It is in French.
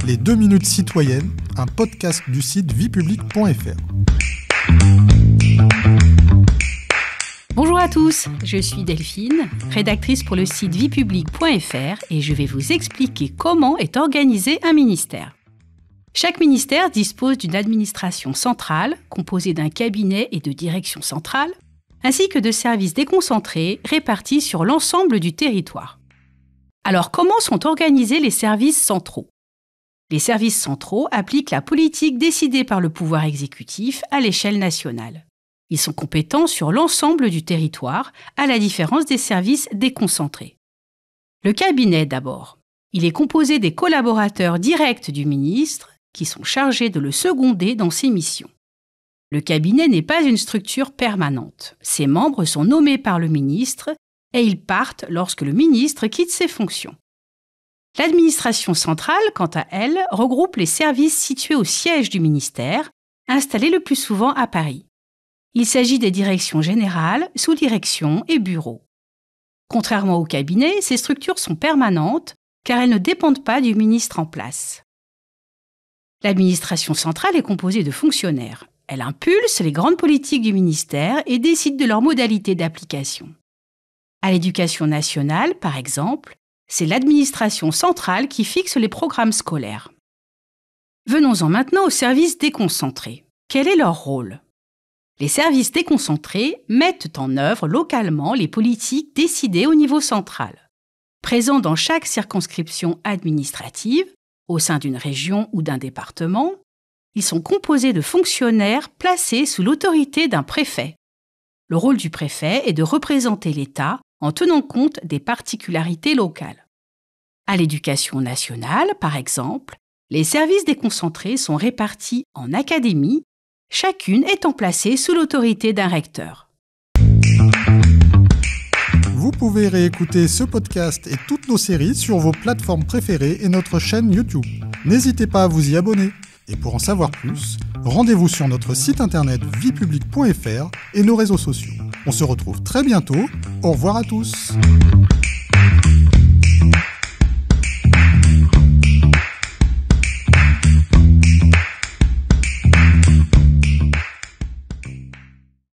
Les 2 minutes citoyennes, un podcast du site viepublique.fr. Bonjour à tous, je suis Delphine, rédactrice pour le site viepublique.fr et je vais vous expliquer comment est organisé un ministère. Chaque ministère dispose d'une administration centrale, composée d'un cabinet et de direction centrale, ainsi que de services déconcentrés répartis sur l'ensemble du territoire. Alors, comment sont organisés les services centraux ? Les services centraux appliquent la politique décidée par le pouvoir exécutif à l'échelle nationale. Ils sont compétents sur l'ensemble du territoire, à la différence des services déconcentrés. Le cabinet d'abord. Il est composé des collaborateurs directs du ministre qui sont chargés de le seconder dans ses missions. Le cabinet n'est pas une structure permanente. Ses membres sont nommés par le ministre et ils partent lorsque le ministre quitte ses fonctions. L'administration centrale, quant à elle, regroupe les services situés au siège du ministère, installés le plus souvent à Paris. Il s'agit des directions générales, sous-directions et bureaux. Contrairement au cabinet, ces structures sont permanentes car elles ne dépendent pas du ministre en place. L'administration centrale est composée de fonctionnaires. Elle impulse les grandes politiques du ministère et décide de leurs modalités d'application. À l'Éducation nationale, par exemple, c'est l'administration centrale qui fixe les programmes scolaires. Venons-en maintenant aux services déconcentrés. Quel est leur rôle ? Les services déconcentrés mettent en œuvre localement les politiques décidées au niveau central. Présents dans chaque circonscription administrative, au sein d'une région ou d'un département, ils sont composés de fonctionnaires placés sous l'autorité d'un préfet. Le rôle du préfet est de représenter l'État en tenant compte des particularités locales. À l'Éducation nationale, par exemple, les services déconcentrés sont répartis en académies, chacune étant placée sous l'autorité d'un recteur. Vous pouvez réécouter ce podcast et toutes nos séries sur vos plateformes préférées et notre chaîne YouTube. N'hésitez pas à vous y abonner. Et pour en savoir plus, rendez-vous sur notre site internet viepublique.fr et nos réseaux sociaux. On se retrouve très bientôt. Au revoir à tous.